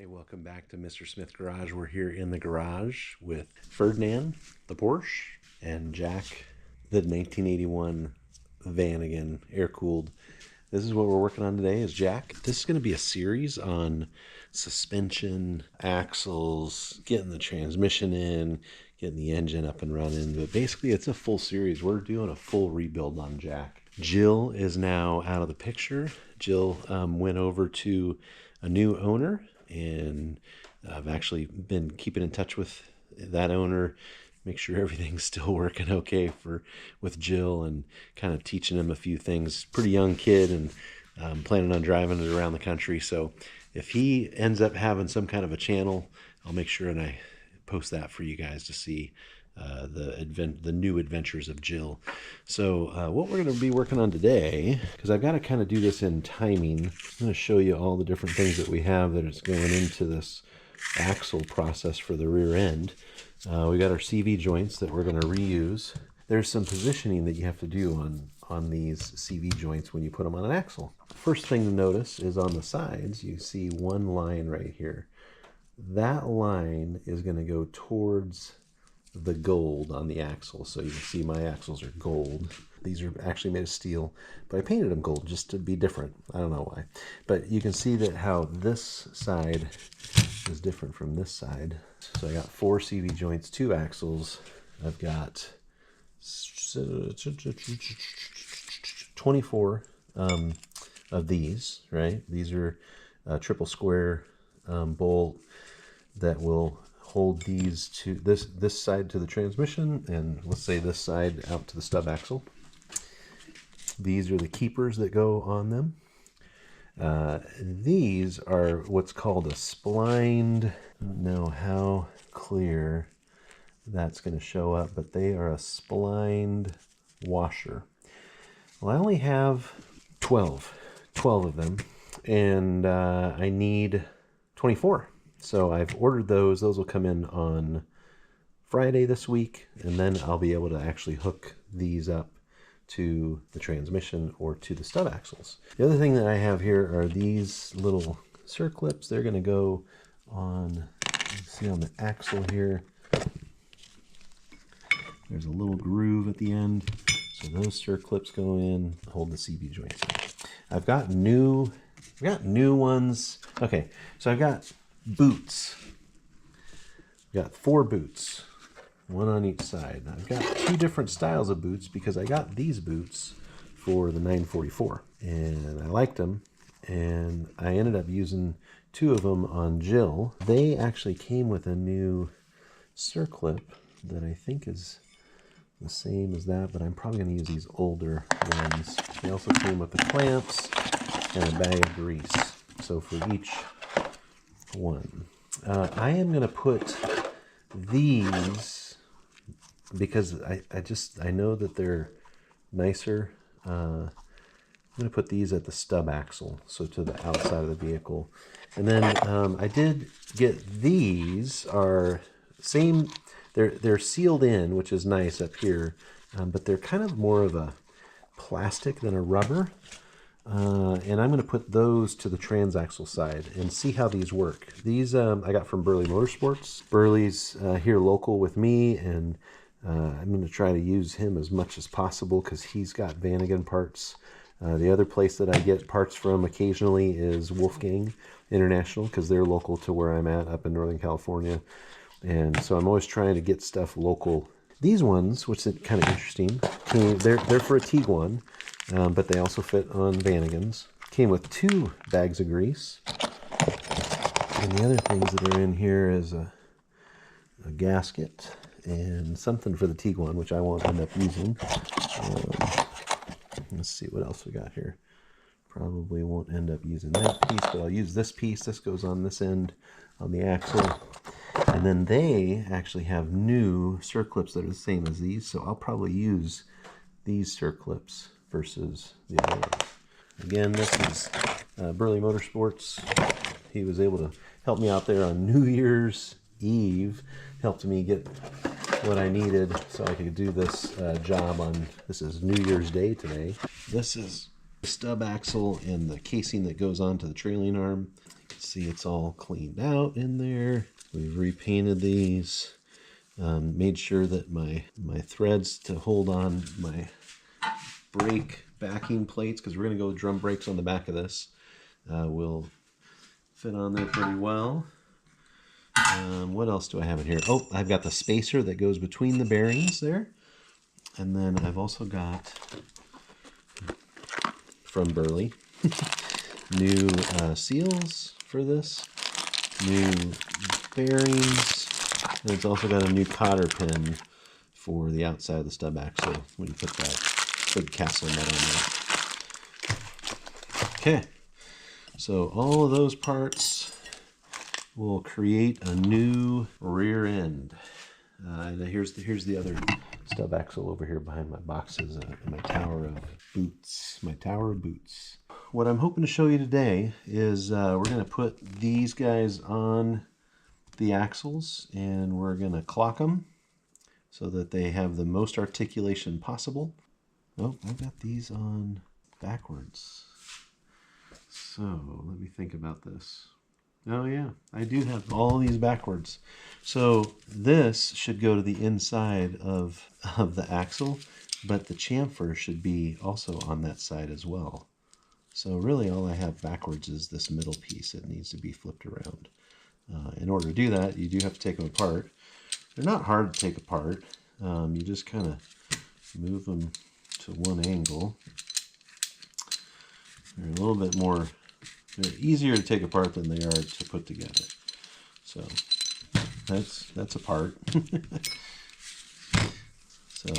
Hey, welcome back to Mr. Smith Garage. We're here in the garage with Ferdinand, the Porsche, and Jack, the 1981 Vanagon air-cooled. This is what we're working on today is Jack. This is going to be a series on suspension, axles, getting the transmission in, getting the engine up and running. But basically, it's a full series. We're doing a full rebuild on Jack. Jill is now out of the picture. Jill went over to a new owner, and I've actually been keeping in touch with that owner, make sure everything's still working okay with Jill, and kind of teaching him a few things. Pretty young kid, and planning on driving it around the country. So if he ends up having some kind of a channel, I'll make sure and I post that for you guys to see the new adventures of Jill. So what we're going to be working on today, because I've got to kind of do this in timing, I'm going to show you all the different things that we have that is going into this axle process for the rear end. We got our CV joints that we're going to reuse. There's some positioning that you have to do on these CV joints when you put them on an axle. First thing to notice is on the sides, you see one line right here. That line is going to go towards the gold on the axle. So you can see my axles are gold. These are actually made of steel, but I painted them gold just to be different. I don't know why. But you can see that how this side is different from this side. So I got 4 CV joints, 2 axles. I've got 24 of these, right? These are triple square bolt that will hold these to this side to the transmission, and let's say this side out to the stub axle. These are the keepers that go on them. These are what's called a splined. I don't know how clear that's going to show up, but they are a splined washer. Well, I only have 12 of them, and I need 24. So I've ordered those. Those will come in on Friday this week, and then I'll be able to actually hook these up to the transmission or to the stub axles. The other thing that I have here are these little circlips. They're going to go on, see on the axle here. There's a little groove at the end. So those circlips go in, hold the CV joints. I've got new ones. Okay, so I've got boots. I've got 4 boots, 1 on each side. I've got 2 different styles of boots because I got these boots for the 944 and I liked them, and I ended up using 2 of them on Jill. They actually came with a new circlip that I think is the same as that, but I'm probably going to use these older ones. They also came with the clamps and a bag of grease. So for each one, I am going to put these, because I know that they're nicer. I'm going to put these at the stub axle, so to the outside of the vehicle. And then I did get these are same. They're sealed in, which is nice up here, but they're kind of more of a plastic than a rubber. And I'm going to put those to the transaxle side and see how these work. These I got from Burley Motorsports. Burley's here local with me, and I'm going to try to use him as much as possible because he's got Vanagon parts. The other place that I get parts from occasionally is Wolfgang International, because they're local to where I'm at up in Northern California. And so I'm always trying to get stuff local. These ones, which is kind of interesting, they're for a Tiguan, but they also fit on Vanagons. Came with 2 bags of grease. And the other things that are in here is a gasket and something for the Tiguan, which I won't end up using. Let's see what else we got here. Probably won't end up using that piece, but I'll use this piece. This goes on this end on the axle. And then they actually have new circlips that are the same as these, so I'll probably use these circlips versus the other ones. Again, this is Burley Motorsports. He was able to help me out there on New Year's Eve, helped me get what I needed so I could do this job on, this is New Year's Day today. This is the stub axle and the casing that goes onto the trailing arm. You can See, it's all cleaned out in there. We've repainted these. Made sure that my threads to hold on my brake backing plates, because we're going to go with drum brakes on the back of this, will fit on there pretty well. What else do I have in here? Oh, I've got the spacer that goes between the bearings there. And then I've also got, from Burley, new seals for this, new bearings, and it's also got a new cotter pin for the outside of the stub axle when you put that big castle nut on there. Okay, so all of those parts will create a new rear end. And here's the other stub axle over here behind my boxes, my tower of boots. What I'm hoping to show you today is we're going to put these guys on the axles, and we're going to clock them so that they have the most articulation possible. Oh, I've got these on backwards. So let me think about this. Oh yeah, I do have all these backwards. So this should go to the inside of the axle, but the chamfer should be also on that side as well. So really all I have backwards is this middle piece. It needs to be flipped around. In order to do that, you do have to take them apart. They're not hard to take apart. You just kind of move them to one angle. They're a little bit more, they're easier to take apart than they are to put together. So that's a part. So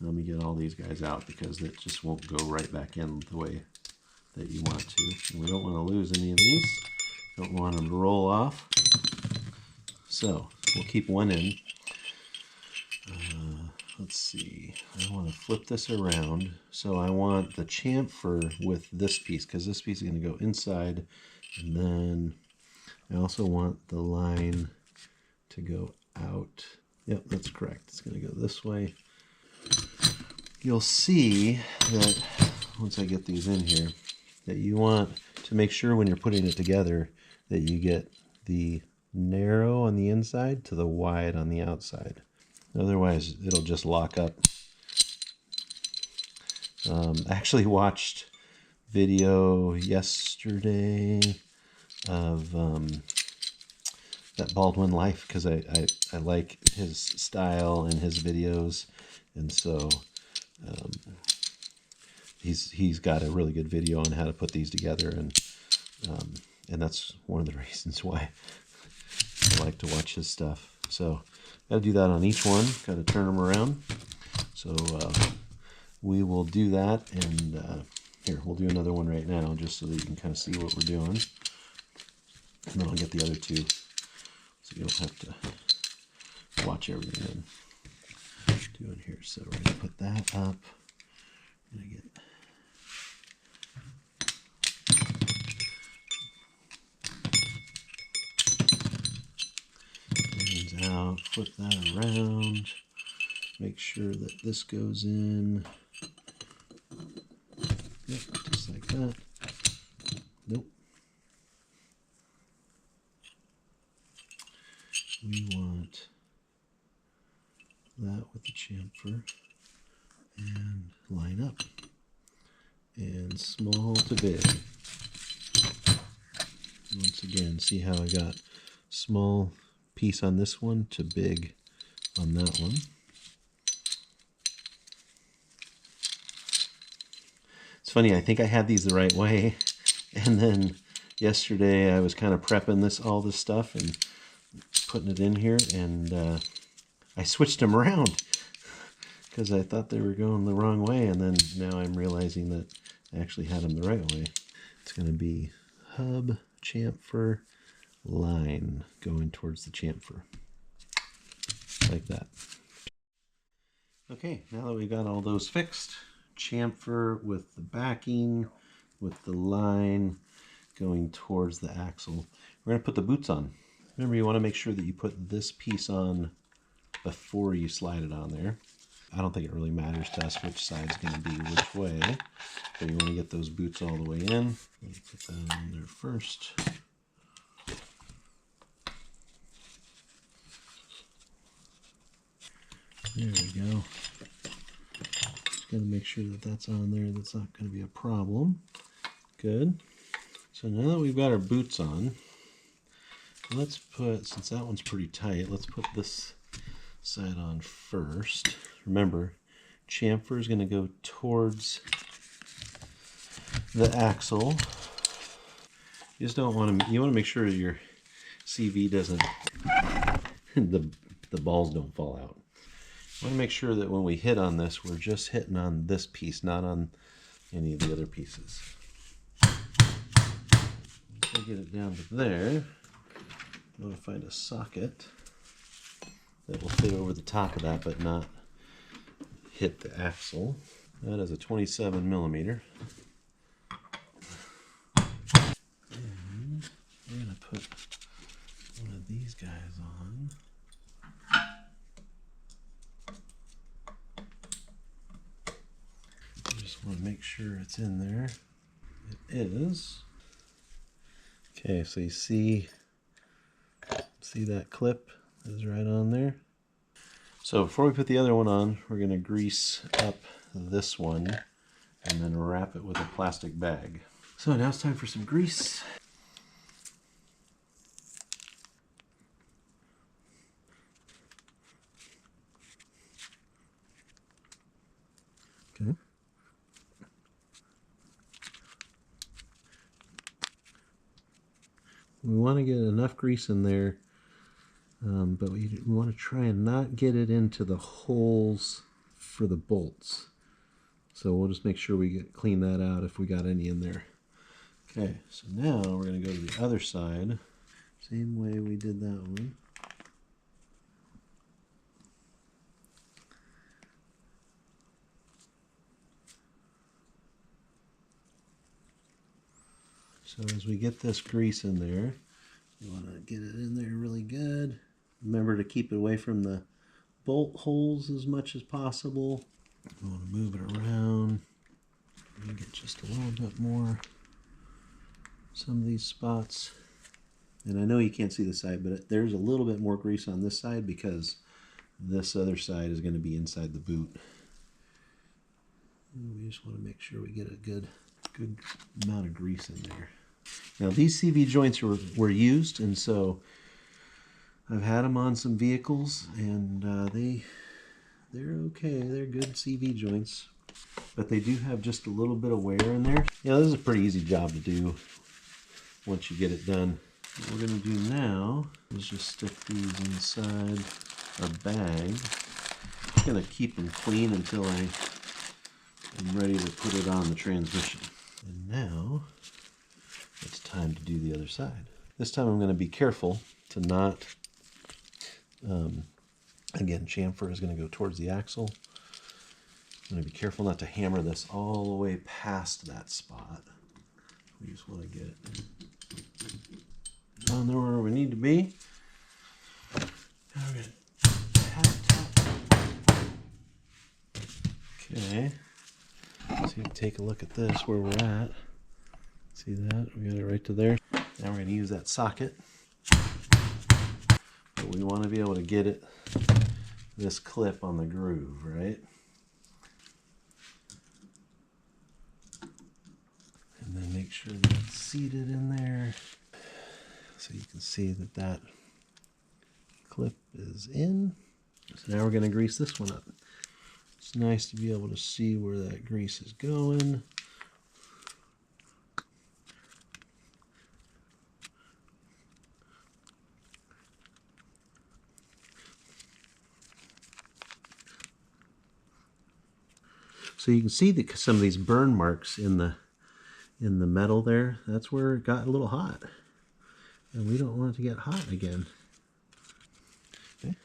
let me get all these guys out because it just won't go right back in the way that you want to. And we don't want to lose any of these. Don't want them to roll off. So we'll keep one in. Let's see. I want to flip this around. So I want the chamfer with this piece because this piece is going to go inside. And then I also want the line to go out. Yep, that's correct. It's going to go this way. You'll see that once I get these in here, that you want to make sure when you're putting it together that you get the narrow on the inside to the wide on the outside. Otherwise, it'll just lock up. I actually watched video yesterday of that Baldwin Life because I like his style and his videos, and so he's got a really good video on how to put these together, and that's one of the reasons why I like to watch his stuff. So got to do that on each one. Got to turn them around. So we will do that, and here we'll do another one right now, just so that you can kind of see what we're doing, and then I'll get the other two, so you don't have to watch everything I'm doing here. So we're going to put that up. I'm going to get out, flip that around, make sure that this goes in. Yep, just like that. Nope. We want that with the chamfer and line up. And small to big. Once again, see how I got small piece on this one to big on that one. It's funny, I think I had these the right way, and then yesterday I was kind of prepping all this stuff and putting it in here, and I switched them around because I thought they were going the wrong way, and then now I'm realizing that I actually had them the right way. It's going to be hub, chamfer, line going towards the chamfer, like that. Okay, now that we've got all those fixed, chamfer with the backing, with the line going towards the axle, we're going to put the boots on. Remember, you want to make sure that you put this piece on before you slide it on there. I don't think it really matters to us which side's going to be which way. But you want to get those boots all the way in. Put that on there first. There we go. Just got to make sure that that's on there. That's not going to be a problem. Good. So now that we've got our boots on, let's put, since that one's pretty tight, let's put this side on first. Remember, chamfer is going to go towards the axle. You just don't want to, you want to make sure your CV doesn't, the balls don't fall out. You want to make sure that when we hit on this, we're just hitting on this piece, not on any of the other pieces. I'll get it down to there. I want to find a socket that will fit over the top of that, but not hit the axle. That is a 27 millimeter. And we're going to put one of these guys on. I just want to make sure it's in there. It is. Okay, so you see that clip is right on there. So before we put the other one on, we're going to grease up this one and then wrap it with a plastic bag. So now it's time for some grease. Okay. We want to get enough grease in there, but we want to try and not get it into the holes for the bolts. So we'll just make sure we clean that out if we got any in there. Okay, so now we're going to go to the other side. Same way we did that one. So as we get this grease in there, you want to get it in there really good. Remember to keep it away from the bolt holes as much as possible. You want to move it around. You get just a little bit more. Some of these spots. And I know you can't see the side, but there's a little bit more grease on this side because this other side is going to be inside the boot. And we just want to make sure we get a good amount of grease in there. Now these CV joints were used, and so I've had them on some vehicles, and they're okay. They're good CV joints, but they do have just a little bit of wear in there. Yeah, this is a pretty easy job to do once you get it done. What we're going to do now is just stick these inside a bag. I'm going to keep them clean until I'm ready to put it on the transmission. And now it's time to do the other side. This time I'm going to be careful to not, again, chamfer is going to go towards the axle. I'm going to be careful not to hammer this all the way past that spot. We just want to get it on there where we need to be. Now we're going to tap. Okay. So take a look at this, where we're at. See that? We got it right to there. Now we're going to use that socket. But we want to be able to get it, this clip on the groove, right? And then make sure that it's seated in there. So you can see that that clip is in. So now we're going to grease this one up. It's nice to be able to see where that grease is going. So you can see that some of these burn marks in the metal there. That's where it got a little hot, and we don't want it to get hot again. Okay.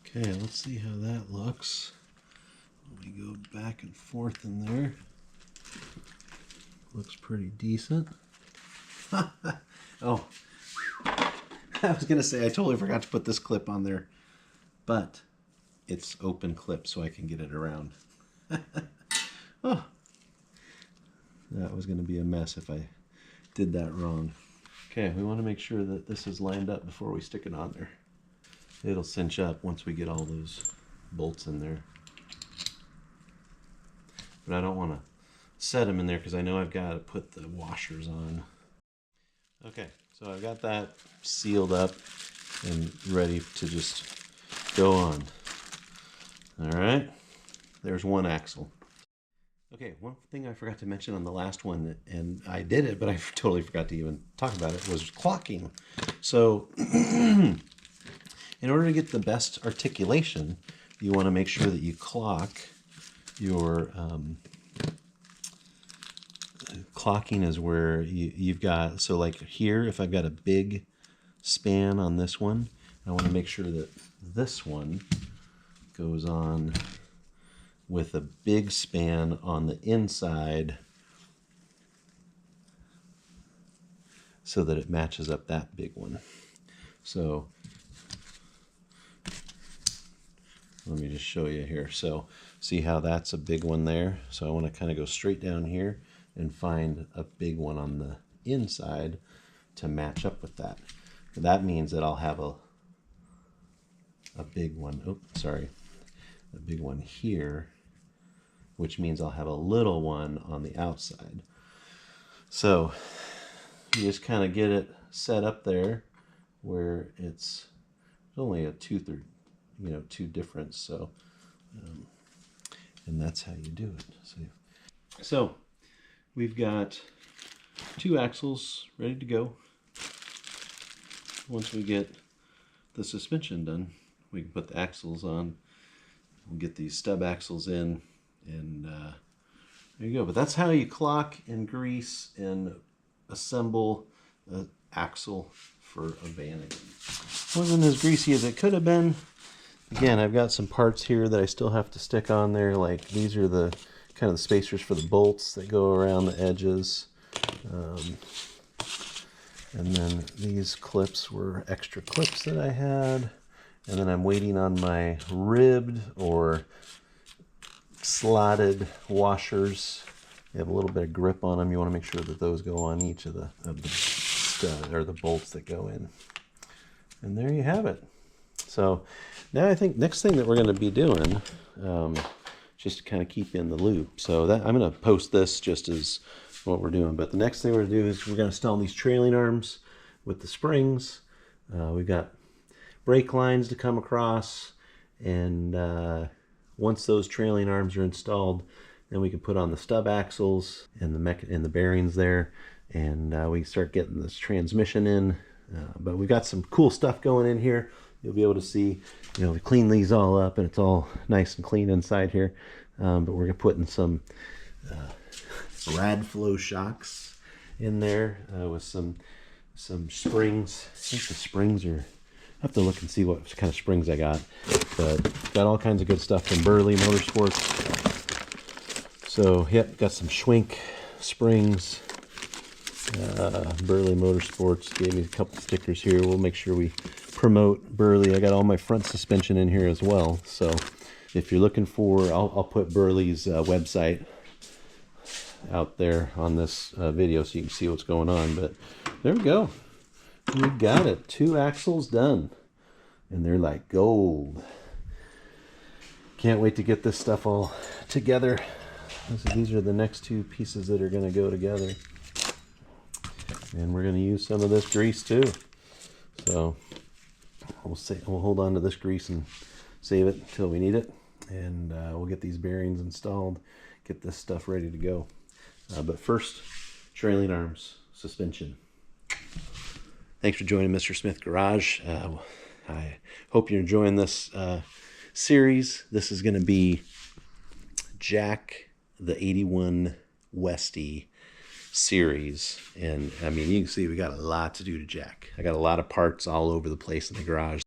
Okay, let's see how that looks. We go back and forth in there. Looks pretty decent. Oh, I was going to say I totally forgot to put this clip on there, but it's open clip so I can get it around. Oh, that was going to be a mess if I did that wrong. Okay, we want to make sure that this is lined up before we stick it on there. It'll cinch up once we get all those bolts in there. But I don't want to set them in there because I know I've got to put the washers on. Okay, so I've got that sealed up and ready to just go on. All right, there's one axle. Okay, one thing I forgot to mention on the last one, and I did it, but I totally forgot to even talk about it, was clocking. So in order to get the best articulation, you want to make sure that you clock your clocking is where you've got, so like here, if I've got a big span on this one, I want to make sure that this one goes on with a big span on the inside so that it matches up that big one. So let me just show you here. So see how that's a big one there? So I want to kind of go straight down here and find a big one on the inside to match up with that. And that means that I'll have a big one, oh, sorry, a big one here, which means I'll have a little one on the outside. So you just kind of get it set up there where it's only a tooth or, you know, two difference. So, and that's how you do it. So we've got two axles ready to go. Once we get the suspension done, we can put the axles on. We'll get these stub axles in, and there you go. But that's how you clock and grease and assemble an axle for a Vanagon. Wasn't as greasy as it could have been. Again, I've got some parts here that I still have to stick on there. Like these are the kind of the spacers for the bolts that go around the edges. And then these clips were extra clips that I had. And then I'm waiting on my ribbed or slotted washers. They have a little bit of grip on them. You want to make sure that those go on each of the stud or the bolts that go in. And there you have it. So now I think next thing that we're going to be doing, just to kind of keep in the loop. So that I'm going to post this just as what we're doing. But the next thing we're going to do is we're going to install these trailing arms with the springs. We've got brake lines to come across, and once those trailing arms are installed, then we can put on the stub axles and the bearings there, and we start getting this transmission in. But we've got some cool stuff going in here. You'll be able to see, you know, we clean these all up and it's all nice and clean inside here. But we're putting some rad flow shocks in there with some springs. I think the springs are, I have to look and see what kind of springs I got, but got all kinds of good stuff from Burley Motorsports. So yep, got some Schwink springs. Burley Motorsports gave me a couple stickers here. We'll make sure we promote Burley. I got all my front suspension in here as well. So if you're looking for, I'll put Burley's website out there on this video so you can see what's going on. But there we go. We got it. 2 axles done. And they're like gold. Can't wait to get this stuff all together. These are the next 2 pieces that are going to go together. And we're going to use some of this grease too. So we'll hold on to this grease and save it until we need it. And we'll get these bearings installed, get this stuff ready to go. But first, trailing arms, suspension. Thanks for joining Mr. Smith Garage. I hope you're enjoying this series. This is going to be Jack the 81 Westy series. And I mean, you can see we got a lot to do to Jack. I got a lot of parts all over the place in the garage.